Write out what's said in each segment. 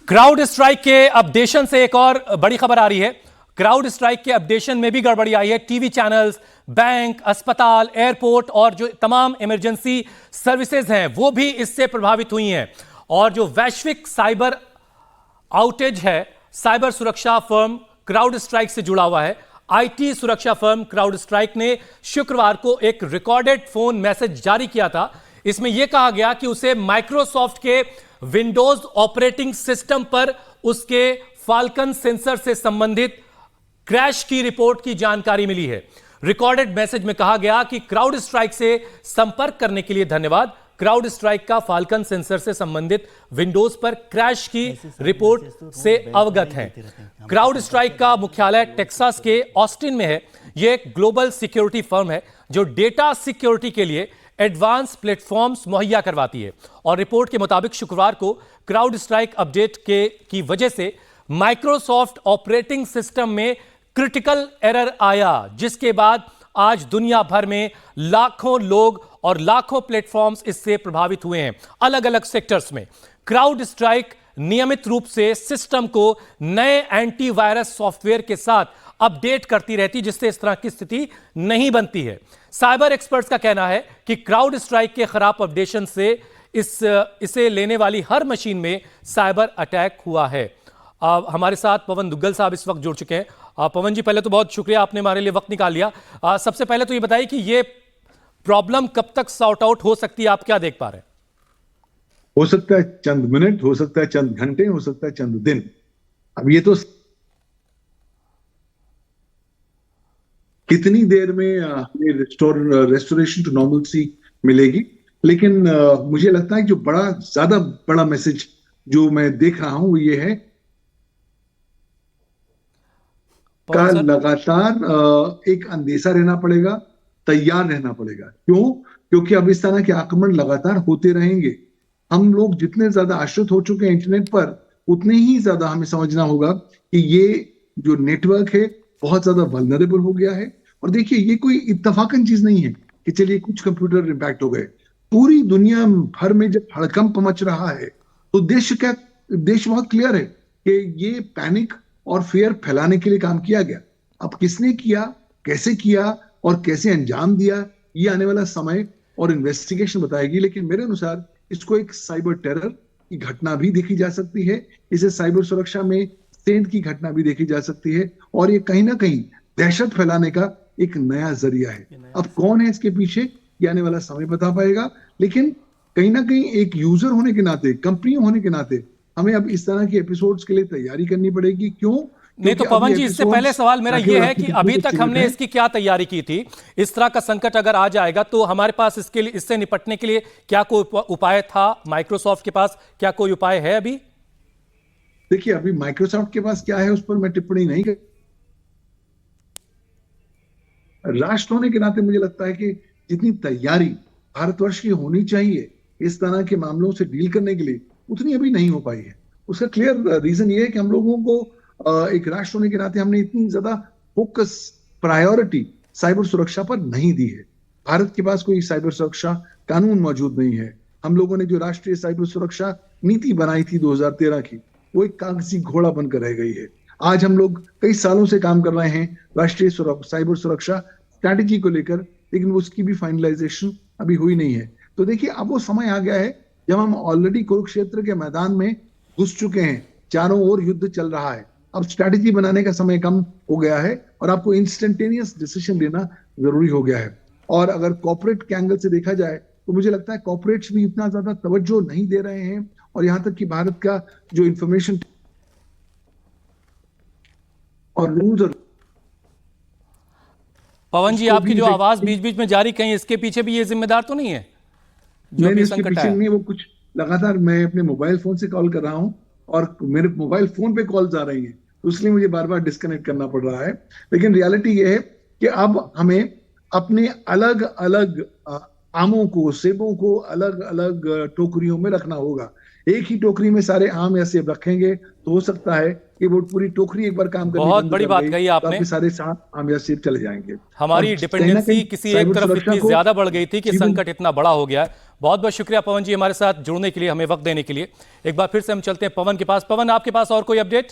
Crowd strike के updation से एक और बड़ी खबर आ रही है। क्राउड स्ट्राइक के अपडेशन में भी गड़बड़ी आई है। टीवी चैनल्स, बैंक, अस्पताल, एयरपोर्ट और जो तमाम इमरजेंसी सर्विसेज हैं वो भी इससे प्रभावित हुई हैं। और जो वैश्विक साइबर आउटेज है, साइबर सुरक्षा फर्म क्राउड स्ट्राइक से जुड़ा हुआ है। आईटी सुरक्षा फर्म क्राउड स्ट्राइक ने शुक्रवार को एक रिकॉर्डेड फोन मैसेज जारी किया था। इसमें यह कहा गया कि उसे माइक्रोसॉफ्ट के विंडोज ऑपरेटिंग सिस्टम पर उसके फाल्कन सेंसर से संबंधित क्रैश की रिपोर्ट की जानकारी मिली है। रिकॉर्डेड मैसेज में कहा गया कि क्राउड स्ट्राइक से संपर्क करने के लिए धन्यवाद। क्राउड स्ट्राइक का फाल्कन सेंसर से संबंधित विंडोज पर क्रैश की रिपोर्ट से अवगत है। क्राउड स्ट्राइक का मुख्यालय टेक्सास के ऑस्टिन में है। यह एक ग्लोबल सिक्योरिटी फर्म है जो डेटा सिक्योरिटी के लिए एडवांस प्लेटफॉर्म्स मुहैया करवाती है। और रिपोर्ट के मुताबिक शुक्रवार को क्राउड स्ट्राइक अपडेट की वजह से माइक्रोसॉफ्ट ऑपरेटिंग सिस्टम में क्रिटिकल एरर आया, जिसके बाद आज दुनिया भर में लाखों लोग और लाखों प्लेटफॉर्म्स इससे प्रभावित हुए हैं। अलग अलग सेक्टर्स में क्राउड स्ट्राइक नियमित रूप से सिस्टम को नए एंटीवायरस सॉफ्टवेयर के साथ अपडेट करती रहती, जिससे इस तरह की स्थिति नहीं बनती है। साइबर एक्सपर्ट्स का कहना है कि क्राउड स्ट्राइक के खराब अपडेशन से इसे लेने वाली हर मशीन में साइबर अटैक हुआ है। हमारे साथ पवन दुग्गल साहब इस वक्त जुड़ चुके हैं। पवन जी, पहले तो बहुत शुक्रिया, आपने हमारे लिए वक्त निकाल लिया। सबसे पहले तो ये बताइए कि ये प्रॉब्लम कब तक सॉर्ट आउट हो सकती है, आप क्या देख पा रहे हैं? हो सकता है चंद मिनट, हो सकता है चंद घंटे, हो सकता है चंद दिन। अब ये तो कितनी देर में रेस्टोरेशन टू नॉर्मलसी मिलेगी, लेकिन मुझे लगता है जो ज्यादा बड़ा मैसेज जो मैं देख रहा हूं वो ये है का लगातार एक अंदेशा रहना पड़ेगा, तैयार रहना पड़ेगा। क्यों? क्योंकि अब इस तरह के आक्रमण लगातार होते रहेंगे। हम लोग जितने ज्यादा आश्रित हो चुके हैं इंटरनेट पर, उतने ही ज्यादा हमें समझना होगा कि ये जो नेटवर्क है बहुत ज्यादा वल्नरेबल हो गया है। और देखिए, ये कोई इत्तफाकन चीज नहीं है कि चलिए कुछ कंप्यूटर इंपैक्ट हो गए। पूरी दुनिया भर में जब हड़कंप मच रहा है तो देश बहुत क्लियर है कि ये पैनिक और फियर फैलाने के लिए काम किया गया। अब किसने किया, कैसे किया और कैसे अंजाम दिया, ये आने वाला समय और इन्वेस्टिगेशन बताएगी। लेकिन मेरे अनुसार इसको एक साइबर टेरर की घटना भी देखी जा सकती है, इसे साइबर सुरक्षा में स्टेंट की घटना भी देखी जा सकती है, और ये कहीं ना कहीं दहशत फैलाने का एक नया जरिया है। अब कौन है इसके पीछे, ये आने वाला समय बता पाएगा। लेकिन कहीं ना कहीं एक यूजर होने के नाते, कंपनी होने के नाते, हमें अब इस तरह के एपिसोड्स के लिए तैयारी करनी पड़ेगी। क्यों? नहीं तो पवन जी, इससे पहले सवाल मेरा यह है कि अभी तक हमने इसकी क्या तैयारी की थी? इस तरह का संकट अगर आ जाएगा तो हमारे पास इससे निपटने के लिए क्या कोई उपाय था? माइक्रोसॉफ्ट के पास क्या कोई उपाय है अभी? देखिए, अभी माइक्रोसॉफ्ट के पास क्या है उस पर मैं टिप्पणी नहीं कर। राष्ट्र होने के नाते मुझे लगता है कि जितनी तैयारी भारतवर्ष की होनी चाहिए इस तरह के मामलों से डील करने के लिए, उतनी अभी नहीं हो पाई है। उसका क्लियर रीजन ये है कि हम लोगों को एक राष्ट्र होने के नाते हमने इतनी ज्यादा फोकस, प्रायोरिटी साइबर सुरक्षा पर नहीं दी है। भारत के पास कोई साइबर सुरक्षा कानून मौजूद नहीं है। हम लोगों ने जो राष्ट्रीय साइबर सुरक्षा नीति बनाई थी 2013 की, वो एक कागजी घोड़ा बनकर रह गई है। आज हम लोग कई सालों से काम कर रहे हैं राष्ट्रीय साइबर सुरक्षा स्ट्रैटेजी को लेकर, लेकिन उसकी भी फाइनलाइजेशन अभी हुई नहीं है। तो देखिए, अब वो समय आ गया है जब हम ऑलरेडी कुरुक्षेत्र के मैदान में घुस चुके हैं, चारों ओर युद्ध चल रहा है। अब स्ट्रैटेजी बनाने का समय कम हो गया है और आपको इंस्टेंटेनियस डिसीजन लेना जरूरी हो गया है। और अगर कॉर्पोरेट के एंगल से देखा जाए तो मुझे लगता है कॉर्पोरेट्स भी इतना ज्यादा तवज्जो नहीं दे रहे हैं, और यहां तक कि भारत का जो इंफॉर्मेशन और रूल्स। पवन जी, आपकी जो आवाज बीच बीच में जारी, कहीं इसके पीछे भी ये जिम्मेदार तो नहीं है जो नहीं, इसके पीछे नहीं, वो कुछ लगातार मैं अपने मोबाइल फोन से कॉल कर रहा हूं और मेरे मोबाइल फोन पे कॉल्स आ रही हैं, तो इसलिए मुझे बार बार डिस्कनेक्ट करना पड़ रहा है। लेकिन रियलिटी ये है कि अब हमें अपने अलग अलग आमों को, सेबों को अलग अलग टोकरियों में रखना होगा। एक ही टोकरी में सारे आम या सेब रखेंगे तो हो सकता है कि वो पूरी टोकरी एक बार काम करनी बहुत बंद बड़ी कर बात गई कही तो आपने। आपके सारे आमिया सेब चले जाएंगे। हमारी और कहीं ना डिपेंडेंसी कहीं किसी एक साइबर तरफ सुरक्षा इतनी को ज्यादा बढ़ गई थी कि जीवन संकट इतना बड़ा हो गया है। बहुत बहुत शुक्रिया पवन जी हमारे साथ जुड़ने के लिए, हमें वक्त देने के लिए। एक बार फिर से हम चलते हैं पवन के पास। पवन, आपके पास और कोई अपडेट?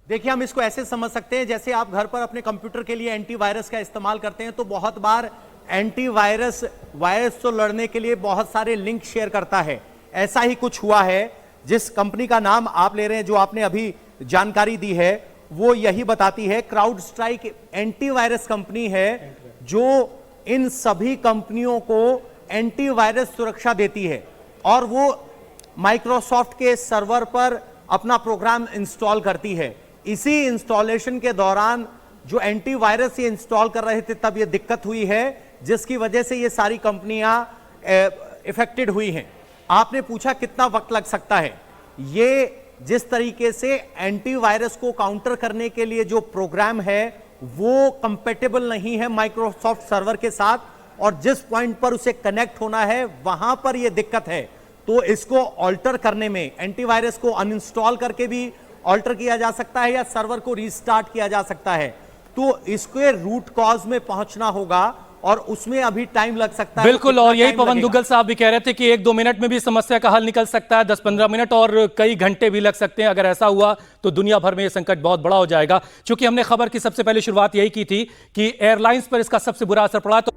देखिए, हम इसको ऐसे समझ सकते हैं जैसे आप घर पर अपने कंप्यूटर के लिए एंटीवायरस का इस्तेमाल करते हैं तो बहुत बार एंटीवायरस वायरस से लड़ने के लिए बहुत सारे लिंक शेयर करता है। ऐसा ही कुछ हुआ है। जिस कंपनी का नाम आप ले रहे हैं, जो आपने अभी जानकारी दी है, वो यही बताती है। क्राउड स्ट्राइक एंटीवायरस कंपनी है जो इन सभी कंपनियों को एंटीवायरस सुरक्षा देती है और वो माइक्रोसॉफ्ट के सर्वर पर अपना प्रोग्राम इंस्टॉल करती है। इसी इंस्टॉलेशन के दौरान जो एंटीवायरस ये इंस्टॉल कर रहे थे तब ये दिक्कत हुई है, जिसकी वजह से ये सारी कंपनियां इफेक्टेड हुई हैं। आपने पूछा कितना वक्त लग सकता है। ये जिस तरीके से एंटीवायरस को काउंटर करने के लिए जो प्रोग्राम है वो कंपैटिबल नहीं है माइक्रोसॉफ्ट सर्वर के साथ, और जिस पॉइंट पर उसे कनेक्ट होना है वहां पर यह दिक्कत है। तो इसको ऑल्टर करने में, एंटीवायरस को अनइंस्टॉल करके भी ऑल्टर किया जा सकता है या सर्वर को रीस्टार्ट किया जा सकता है। तो इसके रूट कॉज में पहुंचना होगा और उसमें अभी टाइम लग सकता है। बिल्कुल, और यही पवन दुग्गल साहब भी कह रहे थे कि 1-2 मिनट में भी समस्या का हल निकल सकता है, 10-15 मिनट और कई घंटे भी लग सकते हैं। अगर ऐसा हुआ तो दुनिया भर में यह संकट बहुत बड़ा हो जाएगा। चूंकि हमने खबर की सबसे पहले शुरुआत यही की थी कि एयरलाइंस पर इसका सबसे बुरा असर पड़ा, तो